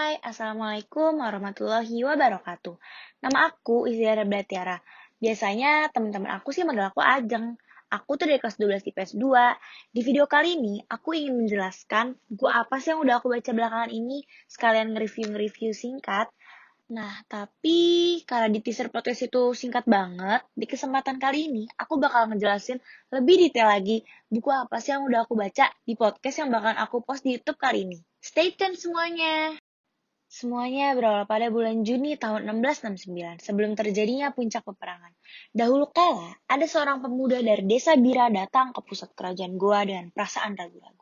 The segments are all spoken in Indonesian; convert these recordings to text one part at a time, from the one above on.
Hai, Assalamualaikum warahmatullahi wabarakatuh. Nama aku Izyara Blatiara. Biasanya teman-teman aku sih manggil aku Ajeng. Aku tuh dari kelas 12 IPS 2. Di video kali ini, aku ingin menjelaskan buku apa sih yang udah aku baca belakangan ini, sekalian nge-review singkat. Nah, tapi karena di teaser podcast itu singkat banget, di kesempatan kali ini aku bakal ngejelasin lebih detail lagi buku apa sih yang udah aku baca di podcast yang bakalan aku post di YouTube kali ini. Stay tune semuanya! Semuanya berawal pada bulan Juni tahun 1669, sebelum terjadinya puncak peperangan. Dahulu kala, ada seorang pemuda dari desa Bira datang ke pusat kerajaan Goa dengan perasaan ragu-ragu.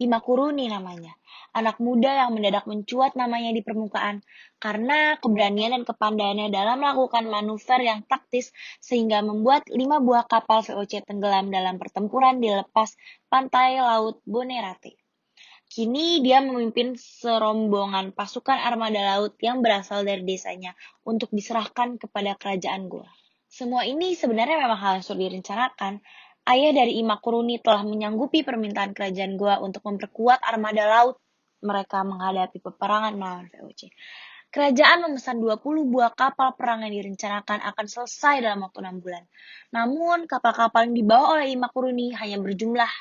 Imakuruni namanya, anak muda yang mendadak mencuat namanya di permukaan karena keberanian dan kepandaiannya dalam melakukan manuver yang taktis sehingga membuat 5 buah kapal VOC tenggelam dalam pertempuran di lepas pantai laut Bonerate. Kini dia memimpin serombongan pasukan armada laut yang berasal dari desanya untuk diserahkan kepada kerajaan Goa. Semua ini sebenarnya memang hal yang sudah direncanakan. Ayah dari Imakuruni telah menyanggupi permintaan kerajaan Goa untuk memperkuat armada laut mereka menghadapi peperangan melawan VOC. Kerajaan memesan 20 buah kapal perang yang direncanakan akan selesai dalam waktu 6 bulan. Namun, kapal-kapal yang dibawa oleh Imakuruni hanya berjumlah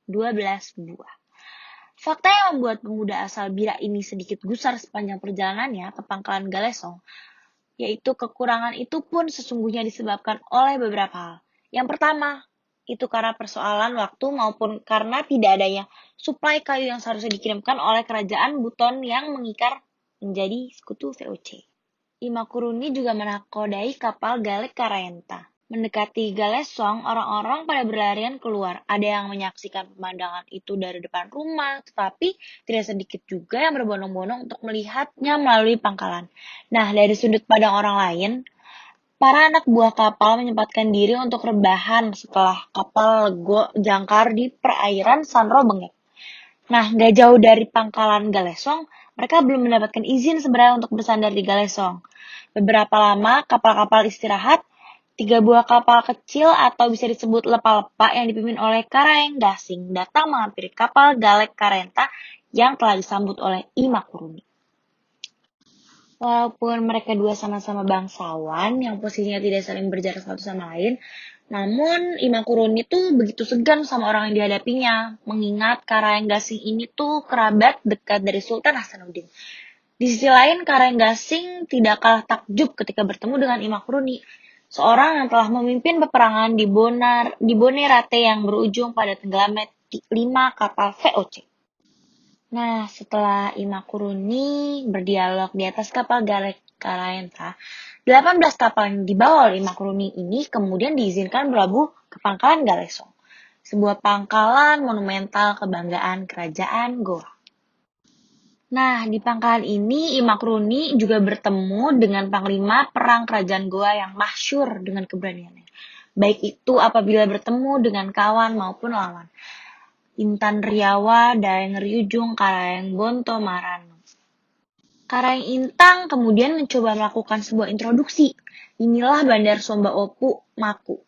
12 buah. Fakta yang membuat pemuda asal Bira ini sedikit gusar sepanjang perjalanannya ke pangkalan Galesong, yaitu kekurangan itu pun sesungguhnya disebabkan oleh beberapa hal. Yang pertama, itu karena persoalan waktu maupun karena tidak adanya suplai kayu yang seharusnya dikirimkan oleh kerajaan Buton yang mengikar menjadi sekutu VOC. Imakuruni juga menakodai kapal Galek Karenta. Mendekati Galesong, orang-orang pada berlarian keluar. Ada yang menyaksikan pemandangan itu dari depan rumah, tetapi tidak sedikit juga yang berbondong-bondong untuk melihatnya melalui pangkalan. Nah, dari sudut pandang orang lain, para anak buah kapal menyempatkan diri untuk rebahan setelah kapal lego jangkar di perairan Sanro Bengek. Nah, gak jauh dari pangkalan Galesong, mereka belum mendapatkan izin sebenarnya untuk bersandar di Galesong. Beberapa lama kapal-kapal istirahat, 3 buah kapal kecil atau bisa disebut lepa-lepa yang dipimpin oleh Karaeng Gasing datang menghampiri kapal Galek Karenta yang telah disambut oleh Imakuruni. Walaupun mereka dua sama-sama bangsawan yang posisinya tidak saling berjarak satu sama lain, namun Imakuruni tuh begitu segan sama orang yang dihadapinya, mengingat Karaeng Gasing ini tuh kerabat dekat dari Sultan Hasanuddin. Di sisi lain, Karaeng Gasing tidak kalah takjub ketika bertemu dengan Imakuruni, seorang yang telah memimpin peperangan di Bonerate yang berujung pada tenggelamnya 5 kapal VOC. Nah, setelah Imakuruni berdialog di atas kapal Galek Karenta, 18 kapal yang dibawa oleh Imakuruni ini kemudian diizinkan berlabuh ke pangkalan Galesong, sebuah pangkalan monumental kebanggaan kerajaan Goa. Nah, di pangkalan ini Imakuruni juga bertemu dengan panglima perang kerajaan Goa yang masyhur dengan keberaniannya. Baik itu apabila bertemu dengan kawan maupun lawan. Intan Riyawa, Daeng Ryujung, Karaeng Bonto Marano. Karaeng Intang kemudian mencoba melakukan sebuah introduksi. Inilah Bandar Somba Opu, Maku.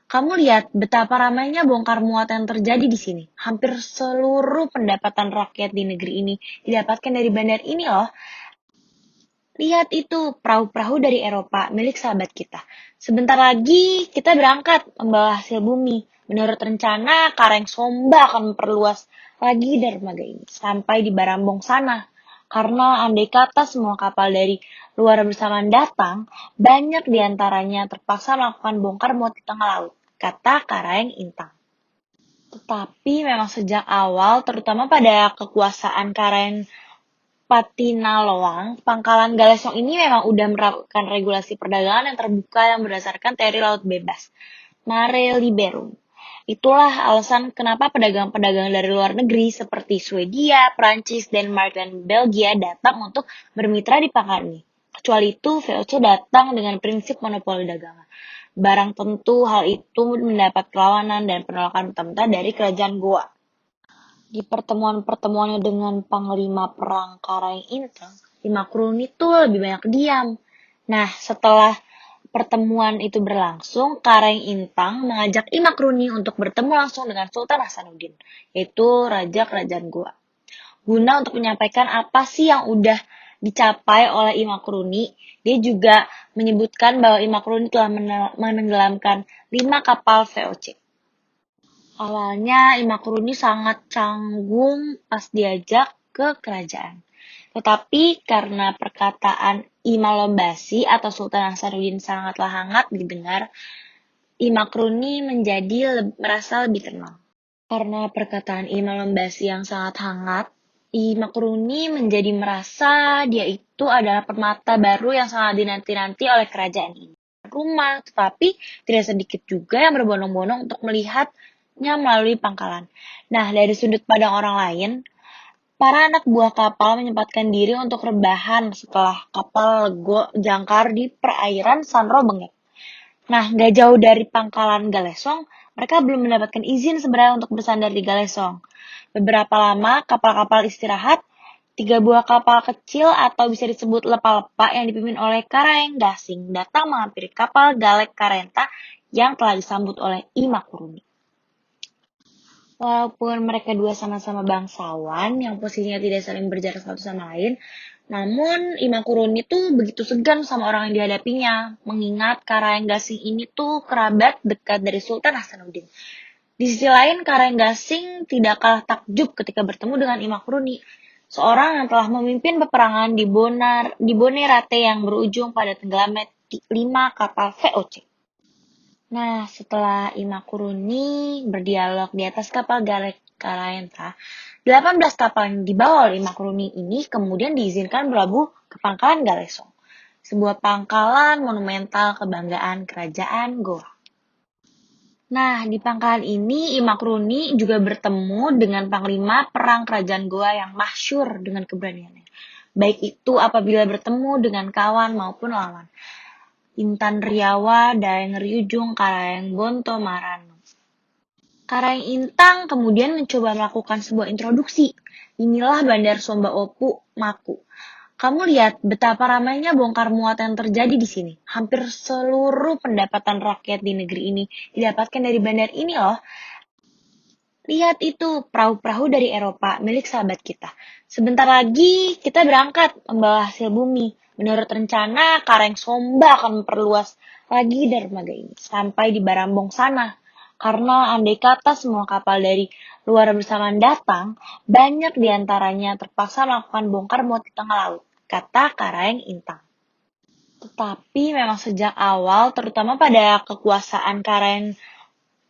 Kamu lihat betapa ramainya bongkar muat yang terjadi di sini. Hampir seluruh pendapatan rakyat di negeri ini didapatkan dari bandar ini loh. Lihat itu, perahu-perahu dari Eropa milik sahabat kita. Sebentar lagi kita berangkat membawa hasil bumi. Menurut rencana, Kareng Somba akan memperluas lagi dermaga ini sampai di Barambong sana. Karena andai kata semua kapal dari luar bersamaan datang, banyak diantaranya terpaksa melakukan bongkar muat di tengah laut, kata Karaeng Intang. Tetapi memang sejak awal, terutama pada kekuasaan Karaeng Patinaloang, pangkalan Galesong ini memang udah menerapkan regulasi perdagangan yang terbuka yang berdasarkan teori laut bebas, Mare Liberum. Itulah alasan kenapa pedagang-pedagang dari luar negeri seperti Swedia, Prancis, Denmark, dan Belgia datang untuk bermitra di pangkalan ini. Kecuali itu, VOC datang dengan prinsip monopoli dagangan. Barang tentu hal itu mendapat perlawanan dan penolakan mentah-mentah dari kerajaan Goa. Di pertemuan-pertemuannya dengan Panglima Perang Karaeng Intang, Imakuruni itu lebih banyak diam. Nah, setelah pertemuan itu berlangsung, Karaeng Intang mengajak Imakuruni untuk bertemu langsung dengan Sultan Hasanuddin, yaitu Raja Kerajaan Goa. Guna untuk menyampaikan apa sih yang udah dicapai oleh I Makruni, dia juga menyebutkan bahwa I Makruni telah menenggelamkan 5 kapal VOC. Awalnya I Makruni sangat canggung pas diajak ke kerajaan. Tetapi karena perkataan I Malombasi atau Sultan Hasanuddin sangatlah hangat didengar, I Makruni merasa lebih tenang. Karena perkataan I Malombasi yang sangat hangat, I Makruni menjadi merasa dia itu adalah permata baru yang sangat dinanti-nanti oleh kerajaan ini. Rumah, tetapi tidak sedikit juga yang berbondong-bondong untuk melihatnya melalui pangkalan. Nah, dari sudut pandang orang lain, para anak buah kapal menyempatkan diri untuk rebahan setelah kapal lego jangkar di perairan Sanro Bengek. Nah, gak jauh dari pangkalan Galesong, mereka belum mendapatkan izin sebenarnya untuk bersandar di Galesong. Beberapa lama, kapal-kapal istirahat, 3 buah kapal kecil atau bisa disebut lepa-lepa yang dipimpin oleh Karaeng Gasing datang menghampiri kapal Galek Karenta yang telah disambut oleh I Makruni. Walaupun mereka dua sama-sama bangsawan yang posisinya tidak saling berjarak satu sama lain, namun I Makruni tuh begitu segan sama orang yang dihadapinya, mengingat Karaeng Gasing ini tuh kerabat dekat dari Sultan Hasanuddin. Di sisi lain, Karaeng Gasing tidak kalah takjub ketika bertemu dengan I Makruni, seorang yang telah memimpin peperangan di Bonerate yang berujung pada tenggelamnya 5 kapal VOC. Nah, setelah I Makruni berdialog di atas kapal Galek Karenta, 18 kapal yang dibawa oleh I Makruni ini kemudian diizinkan berlabuh ke pangkalan Galesong, sebuah pangkalan monumental kebanggaan kerajaan Goa. Nah, di pangkalan ini I Makruni juga bertemu dengan panglima perang kerajaan Goa yang masyhur dengan keberaniannya. Baik itu apabila bertemu dengan kawan maupun lawan. Intan Riawa, Daeng Ryujung, Karaeng Bonto Marano. Karaeng Intang kemudian mencoba melakukan sebuah introduksi. Inilah Bandar Somba Opu, Maku. Kamu lihat betapa ramainya bongkar muat yang terjadi di sini. Hampir seluruh pendapatan rakyat di negeri ini didapatkan dari bandar ini loh. Lihat itu, perahu-perahu dari Eropa milik sahabat kita. Sebentar lagi kita berangkat membawa hasil bumi. Menurut rencana, Kareng Somba akan memperluas lagi dermaga ini sampai di Barambong sana. Karena andai kata semua kapal dari luar bersamaan datang, banyak diantaranya terpaksa melakukan bongkar muat di tengah laut, kata Karaeng Intang. Tetapi memang sejak awal, terutama pada kekuasaan Karaeng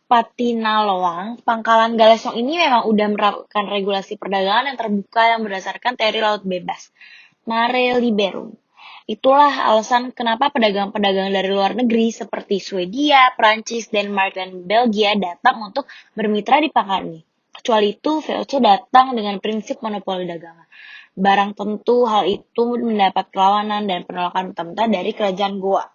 Patinaloang, pangkalan Galesong ini memang udah menerapkan regulasi perdagangan yang terbuka yang berdasarkan teori laut bebas, Mare Liberum. Itulah alasan kenapa pedagang-pedagang dari luar negeri seperti Swedia, Prancis, Denmark, dan Belgia datang untuk bermitra di pangkalan ini. Kecuali itu, VOC datang dengan prinsip monopoli dagangan. Barang tentu hal itu mendapat perlawanan dan penolakan mentah-mentah dari kerajaan Goa.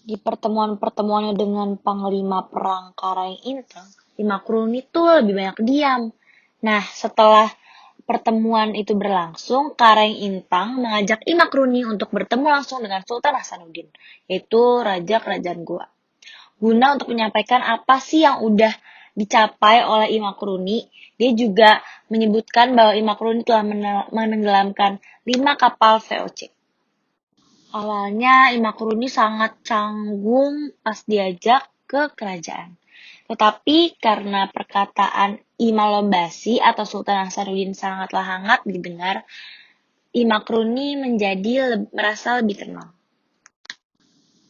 Di pertemuan-pertemuannya dengan Panglima Perang Karaeng Intang, I Makruni tuh lebih banyak diam. Nah, setelah pertemuan itu berlangsung, Karaeng Intang mengajak I Makruni untuk bertemu langsung dengan Sultan Hasanuddin, yaitu Raja Kerajaan Goa. Guna untuk menyampaikan apa sih yang udah dicapai oleh I Makruni, dia juga menyebutkan bahwa I Makruni telah menenggelamkan 5 kapal VOC. Awalnya I Makruni sangat canggung pas diajak ke kerajaan. Tetapi karena perkataan I Malombasi atau Sultan Hasanuddin sangatlah hangat didengar, I Makruni merasa lebih tenang.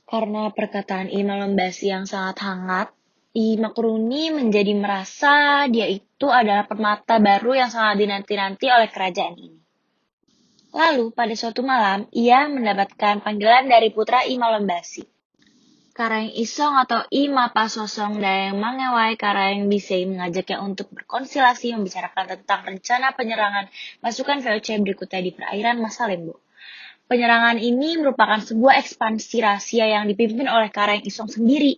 Karena perkataan I Malombasi yang sangat hangat, I Makruni menjadi merasa dia itu adalah permata baru yang sangat dinanti-nanti oleh kerajaan ini. Lalu, pada suatu malam, ia mendapatkan panggilan dari putra I Malombasi. Karaeng Isong atau I Mapasosong Dayang Mangewai Karaeng Bisei mengajaknya untuk berkonsilasi membicarakan tentang rencana penyerangan pasukan VOC berikutnya di perairan Masalembo. Penyerangan ini merupakan sebuah ekspansi rahasia yang dipimpin oleh Karaeng Isong sendiri,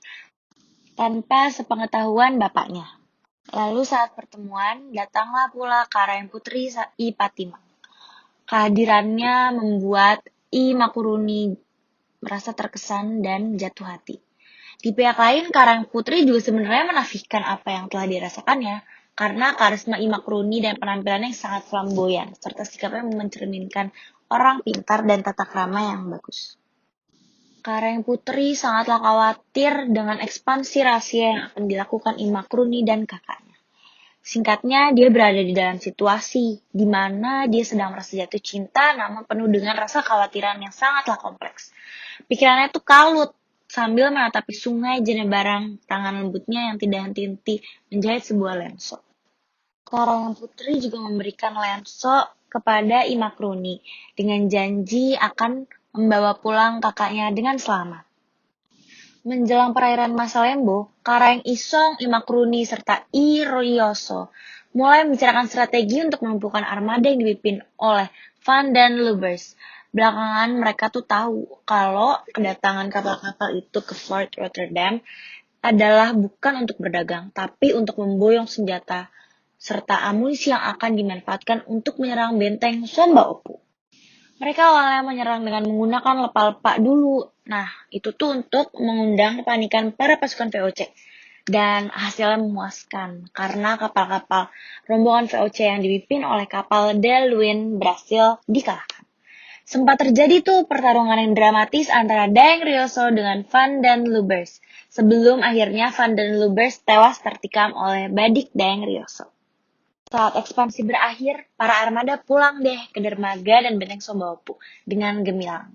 tanpa sepengetahuan bapaknya. Lalu saat pertemuan, datanglah pula Karaeng Putri I Patimang. Kehadirannya membuat I Makruni merasa terkesan dan jatuh hati. Di pihak lain, Karang Putri juga sebenarnya menafikan apa yang telah dirasakannya, karena karisma I Makruni dan penampilannya yang sangat flamboyan, serta sikapnya mencerminkan orang pintar dan tata krama yang bagus. Karang Putri sangatlah khawatir dengan ekspansi rahasia yang akan dilakukan Imakruni dan kakaknya. Singkatnya, dia berada di dalam situasi di mana dia sedang merasa jatuh cinta namun penuh dengan rasa khawatiran yang sangatlah kompleks. Pikirannya tuh kalut sambil menatapi sungai Jenebarang, tangan lembutnya yang tidak henti-henti menjahit sebuah lenso. Karang Putri juga memberikan lenso kepada Imakruni dengan janji akan membawa pulang kakaknya dengan selamat. Menjelang perairan Masalembo, Karaeng Isong, Imakruni, serta I Rioso mulai membicarakan strategi untuk melumpuhkan armada yang dipimpin oleh Van den Lubbers. Belakangan mereka tuh tahu kalau kedatangan kapal-kapal itu ke Fort Rotterdam adalah bukan untuk berdagang, tapi untuk memboyong senjata serta amunisi yang akan dimanfaatkan untuk menyerang benteng Somba Opu. Mereka awalnya menyerang dengan menggunakan lepa-lepa dulu. Nah, itu tuh untuk mengundang kepanikan para pasukan VOC. Dan hasilnya memuaskan, karena kapal-kapal rombongan VOC yang dipimpin oleh kapal De Luyne berhasil dikalahkan. Sempat terjadi tuh pertarungan yang dramatis antara Daeng Rioso dengan Van den Lubbers, sebelum akhirnya Van den Lubbers tewas tertikam oleh Badik Daeng Rioso. Saat ekspansi berakhir, para armada pulang deh ke dermaga dan benteng Sombaopu dengan gemilang.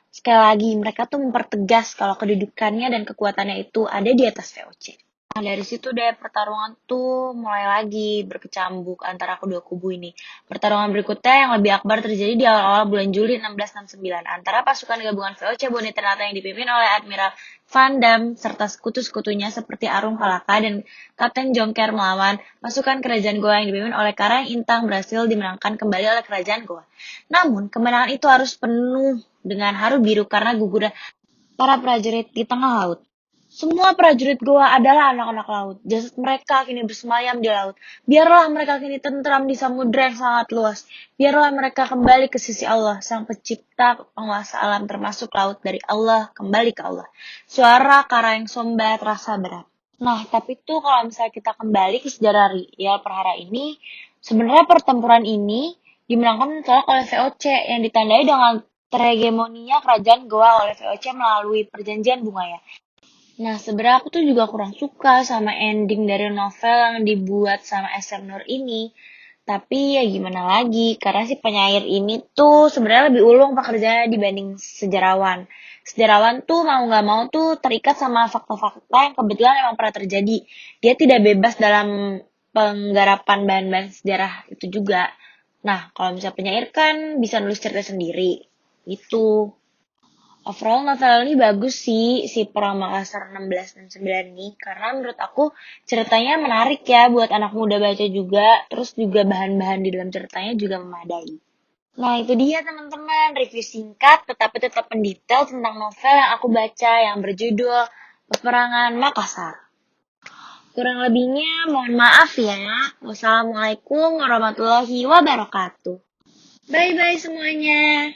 Sekali lagi, mereka tuh mempertegas kalau kedudukannya dan kekuatannya itu ada di atas VOC. Nah, dari situ deh pertarungan tuh mulai lagi berkecambuk antara kedua kubu ini. Pertarungan berikutnya yang lebih akbar terjadi di awal-awal bulan Juli 1669 antara pasukan gabungan VOC Bone Ternate yang dipimpin oleh Admiral Van Dam serta sekutu-sekutunya seperti Arung Palaka dan Kapten Jongker melawan pasukan kerajaan Goa yang dipimpin oleh Karang Intang berhasil dimenangkan kembali oleh kerajaan Goa. Namun, kemenangan itu harus penuh dengan haru biru karena gugurnya para prajurit di tengah laut. Semua prajurit Goa adalah anak-anak laut. Jasad mereka kini bersemayam di laut. Biarlah mereka kini tentram di samudera yang sangat luas. Biarlah mereka kembali ke sisi Allah, Sang Pencipta penguasa alam termasuk laut dari Allah kembali ke Allah. Suara Karaeng Somba terasa berat. Nah, tapi tuh kalau misalnya kita kembali ke sejarah Riau Perhara ini, sebenarnya pertempuran ini dimenangkan telak oleh VOC yang ditandai dengan terhegemoninya kerajaan Goa oleh VOC melalui perjanjian Bungaya. Nah, sebenarnya aku tuh juga kurang suka sama ending dari novel yang dibuat sama SM Nur ini. Tapi ya gimana lagi, karena si penyair ini tuh sebenarnya lebih ulung pekerjaannya dibanding sejarawan. Sejarawan tuh mau nggak mau tuh terikat sama fakta-fakta yang kebetulan emang pernah terjadi. Dia tidak bebas dalam penggarapan bahan-bahan sejarah itu juga. Nah, kalau misalnya penyair kan bisa nulis cerita sendiri. Itu. Overall novel ini bagus sih, si Perang Makassar 1669 ini. Karena menurut aku ceritanya menarik ya buat anak muda baca juga. Terus juga bahan-bahan di dalam ceritanya juga memadai. Nah itu dia teman-teman, review singkat tetapi tetap mendetail tentang novel yang aku baca yang berjudul Peperangan Makassar. Kurang lebihnya mohon maaf ya. Wassalamualaikum warahmatullahi wabarakatuh. Bye-bye semuanya.